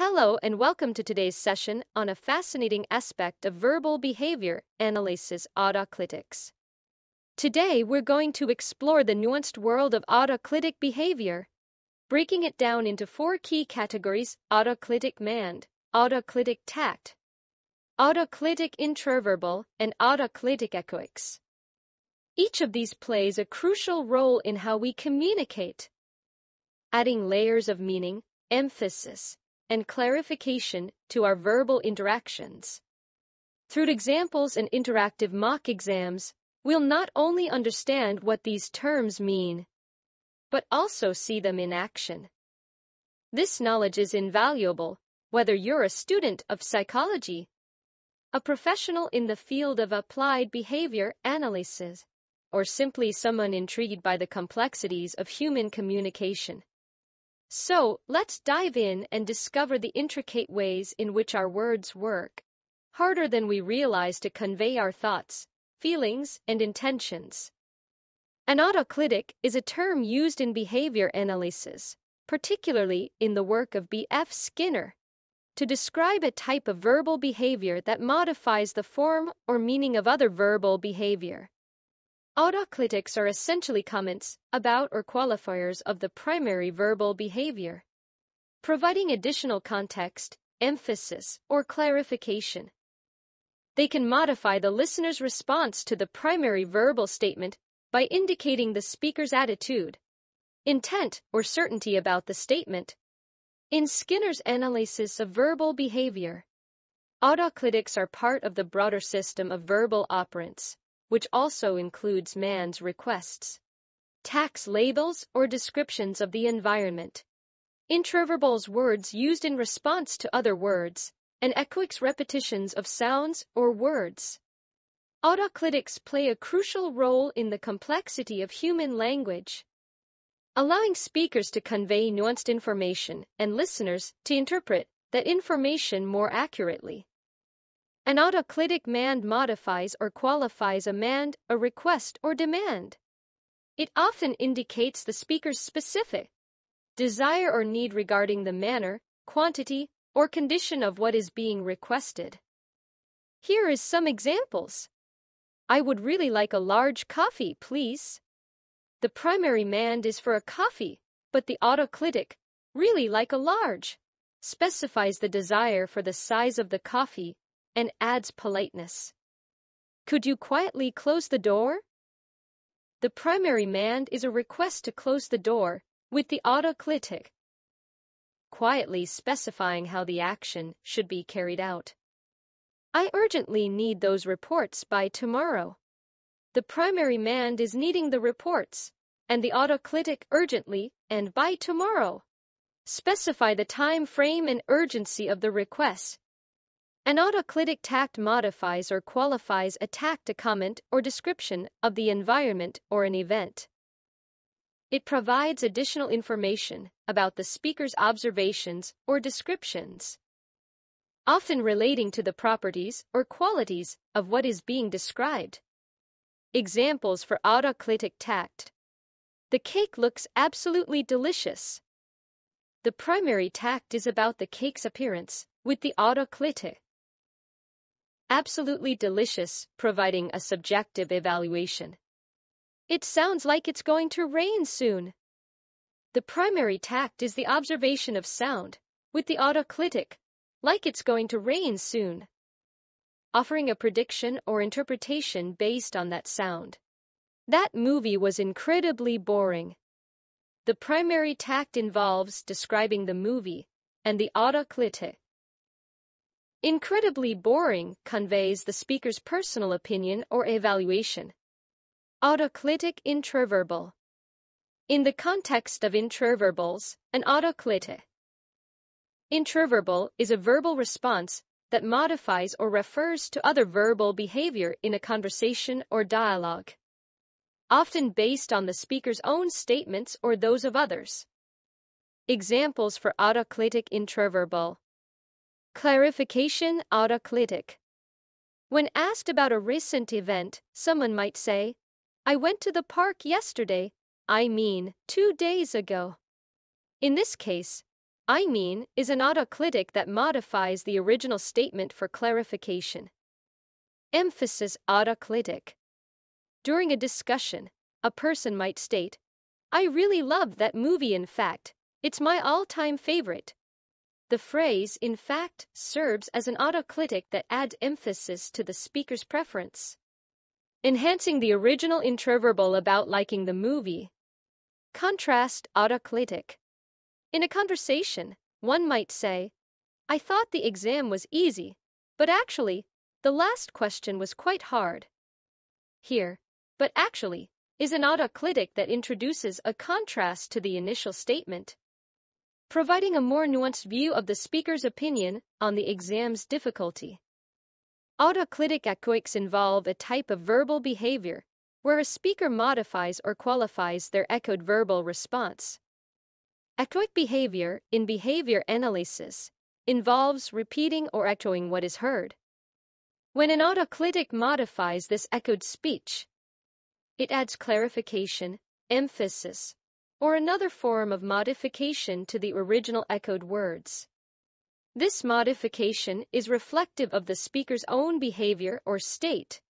Hello and welcome to today's session on a fascinating aspect of verbal behavior analysis, autoclitics. Today we're going to explore the nuanced world of autoclitic behavior, breaking it down into four key categories: autoclitic mand, autoclitic tact, autoclitic intraverbal, and autoclitic echoics. Each of these plays a crucial role in how we communicate, adding layers of meaning, emphasis, and clarification to our verbal interactions. Through examples and interactive mock exams, we'll not only understand what these terms mean, but also see them in action. This knowledge is invaluable, whether you're a student of psychology, a professional in the field of applied behavior analysis, or simply someone intrigued by the complexities of human communication. So, let's dive in and discover the intricate ways in which our words work harder than we realize to convey our thoughts, feelings, and intentions. An autoclitic is a term used in behavior analysis, particularly in the work of B.F. Skinner, to describe a type of verbal behavior that modifies the form or meaning of other verbal behavior. Autoclitics are essentially comments about or qualifiers of the primary verbal behavior, providing additional context, emphasis, or clarification. They can modify the listener's response to the primary verbal statement by indicating the speaker's attitude, intent, or certainty about the statement. In Skinner's analysis of verbal behavior, autoclitics are part of the broader system of verbal operants, which also includes man's requests, Tact's labels or descriptions of the environment, Intraverbal's words used in response to other words, and Echoics' repetitions of sounds or words. Autoclitics play a crucial role in the complexity of human language, allowing speakers to convey nuanced information and listeners to interpret that information more accurately. An autoclitic mand modifies or qualifies a mand, a request, or demand. It often indicates the speaker's specific desire or need regarding the manner, quantity, or condition of what is being requested. Here is some examples. I would really like a large coffee, please. The primary mand is for a coffee, but the autoclitic, really like a large, specifies the desire for the size of the coffee and adds politeness. Could you quietly close the door? The primary mand is a request to close the door, with the autoclitic quietly specifying how the action should be carried out. I urgently need those reports by tomorrow. The primary mand is needing the reports, and the autoclitic urgently and by tomorrow specify the time frame and urgency of the request. An autoclitic tact modifies or qualifies a tact, a comment or description of the environment or an event. It provides additional information about the speaker's observations or descriptions, often relating to the properties or qualities of what is being described. Examples for autoclitic tact. The cake looks absolutely delicious. The primary tact is about the cake's appearance, with the autoclitic absolutely delicious providing a subjective evaluation. It sounds like it's going to rain soon. The primary tact is the observation of sound, with the autoclitic like it's going to rain soon, offering a prediction or interpretation based on that sound. That movie was incredibly boring. The primary tact involves describing the movie, and the autoclitic incredibly boring conveys the speaker's personal opinion or evaluation. Autoclitic intraverbal. In the context of intraverbals, an autoclitic intraverbal is a verbal response that modifies or refers to other verbal behavior in a conversation or dialogue, often based on the speaker's own statements or those of others. Examples for autoclitic intraverbal. Clarification autoclitic. When asked about a recent event, someone might say, I went to the park yesterday, I mean 2 days ago. In this case, I mean is an autoclitic that modifies the original statement for clarification. Emphasis autoclitic. During a discussion, a person might state, "I really loved that movie. In fact, it's my all-time favorite." The phrase, "in fact," serves as an autoclitic that adds emphasis to the speaker's preference, enhancing the original intraverbal about liking the movie. Contrast autoclitic. In a conversation, one might say, "I thought the exam was easy, but actually, the last question was quite hard." Here, "but actually," is an autoclitic that introduces a contrast to the initial statement, providing a more nuanced view of the speaker's opinion on the exam's difficulty. Autoclitic echoics involve a type of verbal behavior where a speaker modifies or qualifies their echoed verbal response. Echoic behavior, in behavior analysis, involves repeating or echoing what is heard. When an autoclitic modifies this echoed speech, it adds clarification, emphasis, or another form of modification to the original echoed words. This modification is reflective of the speaker's own behavior or state,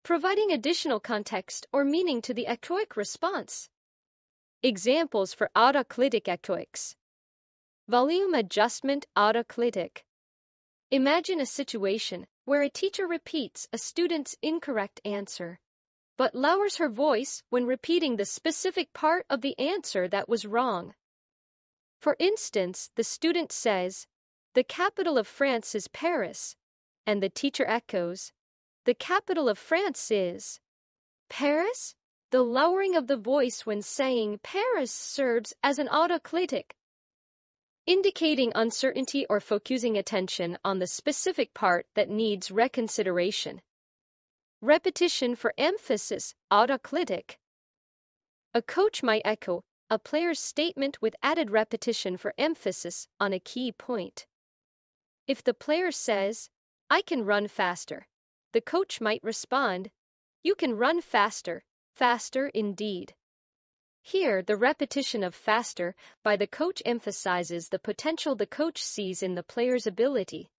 providing additional context or meaning to the echoic response. Examples for autoclitic echoics. Volume adjustment autoclitic. Imagine a situation where a teacher repeats a student's incorrect answer, but lowers her voice when repeating the specific part of the answer that was wrong. For instance, the student says, "The capital of France is Paris," and the teacher echoes, "The capital of France is Paris?" The lowering of the voice when saying Paris serves as an autoclitic, indicating uncertainty or focusing attention on the specific part that needs reconsideration. Repetition for emphasis autoclitic. A coach might echo a player's statement with added repetition for emphasis on a key point. If the player says, "I can run faster," the coach might respond, "You can run faster, faster indeed." Here, the repetition of "faster" by the coach emphasizes the potential the coach sees in the player's ability,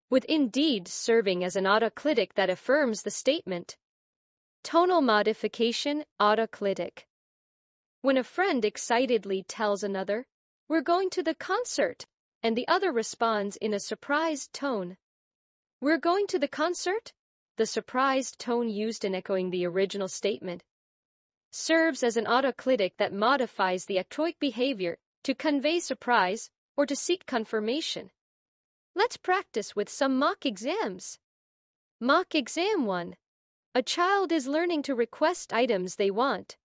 with "indeed" serving as an autoclitic that affirms the statement. Tonal modification autoclitic. When a friend excitedly tells another, "We're going to the concert," and the other responds in a surprised tone, "We're going to the concert?" the surprised tone used in echoing the original statement serves as an autoclitic that modifies the echoic behavior to convey surprise or to seek confirmation. Let's practice with some mock exams. Mock exam 1. A child is learning to request items they want.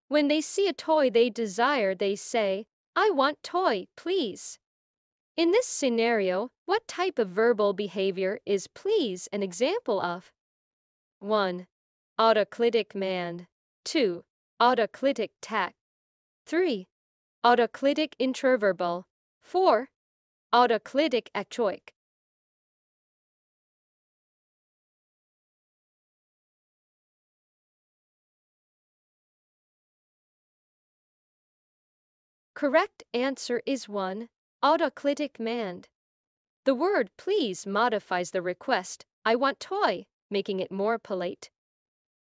When they see a toy they desire, they say, "I want toy, please." In this scenario, what type of verbal behavior is "please" an example of? 1. Autoclitic man. 2. Autoclitic tact. 3. Autoclitic intraverbal. 4. Autoclitic echoic. Correct answer is 1. Autoclitic man. The word "please" modifies the request, "I want toy," making it more polite.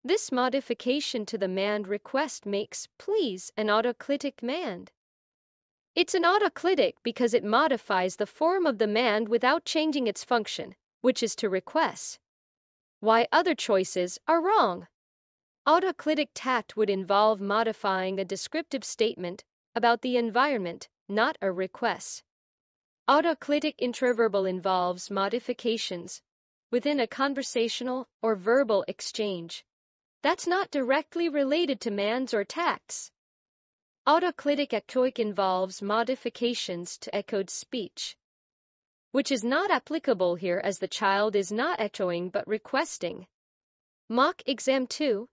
This modification to the mand request makes "please" an autoclitic mand. It's an autoclitic because it modifies the form of the mand without changing its function, which is to request. Why other choices are wrong. Autoclitic tact would involve modifying a descriptive statement about the environment, not a request. Autoclitic intraverbal involves modifications within a conversational or verbal exchange that's not directly related to mands or tacts. Autoclitic echoic involves modifications to echoed speech, which is not applicable here as the child is not echoing but requesting. Mock exam 2.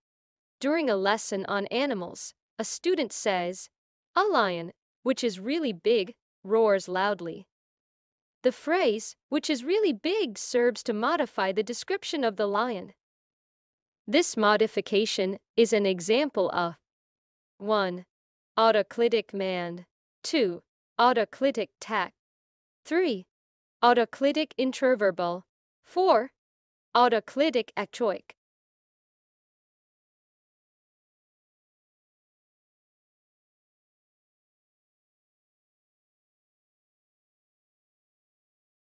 During a lesson on animals, a student says, "A lion, which is really big, roars loudly." The phrase, "which is really big," serves to modify the description of the lion. This modification is an example of 1. Autoclitic mand. 2. Autoclitic tact. 3. Autoclitic intraverbal. 4. Autoclitic echoic.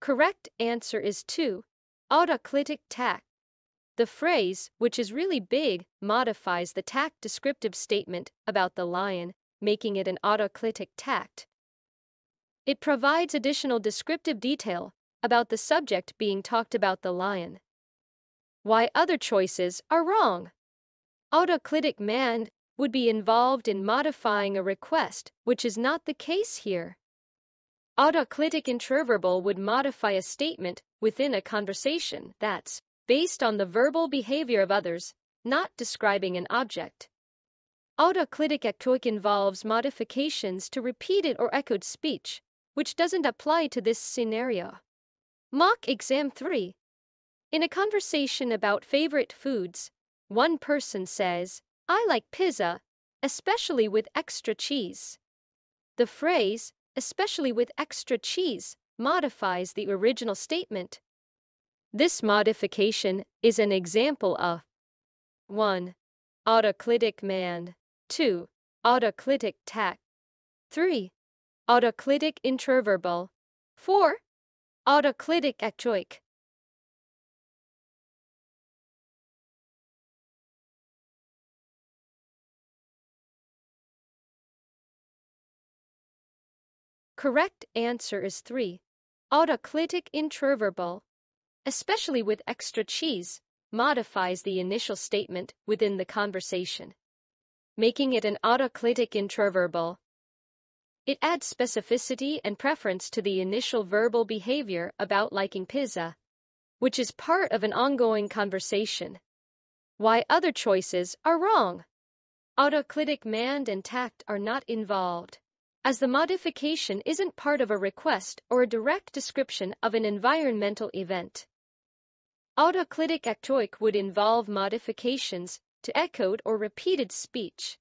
Correct answer is 2. Autoclitic tact. The phrase, which is really big, modifies the tact descriptive statement about the lion, making it an autoclitic tact. It provides additional descriptive detail about the subject being talked about, the lion. Why other choices are wrong. Autoclitic man would be involved in modifying a request, which is not the case here. Autoclitic intraverbal would modify a statement within a conversation that's based on the verbal behavior of others, not describing an object. Autoclitic echoic involves modifications to repeated or echoed speech, which doesn't apply to this scenario. Mock exam 3. In a conversation about favorite foods, one person says, "I like pizza, especially with extra cheese." The phrase, "especially with extra cheese," modifies the original statement. This modification is an example of 1. Autoclitic man. 2. Autoclitic tact. 3. Autoclitic intraverbal. 4. Autoclitic echoic. Correct answer is 3. Autoclitic intraverbal. Especially with extra cheese, modifies the initial statement within the conversation, making it an autoclitic intraverbal. It adds specificity and preference to the initial verbal behavior about liking pizza, which is part of an ongoing conversation. Why other choices are wrong. Autoclitic man and tact are not involved, as the modification isn't part of a request or a direct description of an environmental event. Autoclitic echoic would involve modifications to echoed or repeated speech.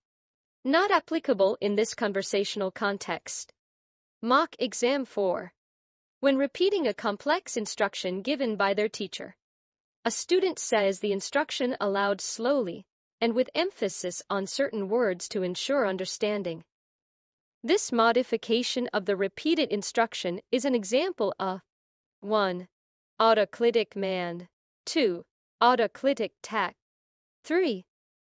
Not applicable in this conversational context. Mock exam 4. When repeating a complex instruction given by their teacher, a student says the instruction aloud slowly and with emphasis on certain words to ensure understanding. This modification of the repeated instruction is an example of 1. Autoclitic man. 2. Autoclitic tact. 3.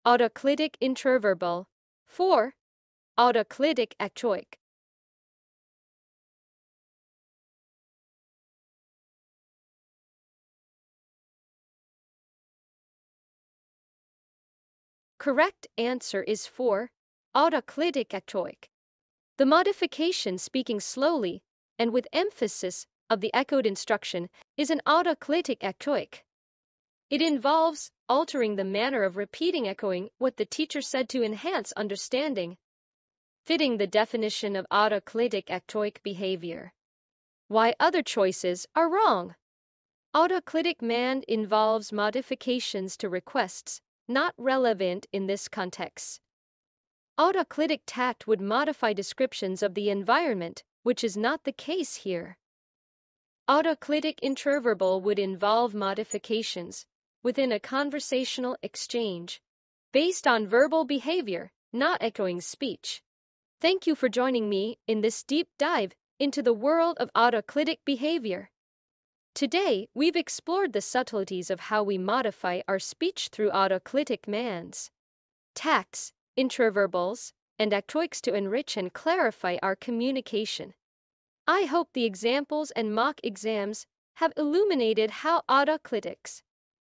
Autoclitic intraverbal. 4. Autoclitic echoic. Correct answer is 4. Autoclitic echoic. The modification speaking slowly and with emphasis of the echoed instruction is an autoclitic echoic. It involves altering the manner of repeating echoing what the teacher said to enhance understanding, fitting the definition of autoclitic echoic behavior. Why other choices are wrong. Autoclitic man involves modifications to requests, not relevant in this context. Autoclitic tact would modify descriptions of the environment, which is not the case here. Autoclitic intraverbal would involve modifications within a conversational exchange based on verbal behavior, not echoing speech. Thank you for joining me in this deep dive into the world of autoclitic behavior. Today, we've explored the subtleties of how we modify our speech through autoclitic mans, tacts, intraverbals, and echoics to enrich and clarify our communication. I hope the examples and mock exams have illuminated how autoclitics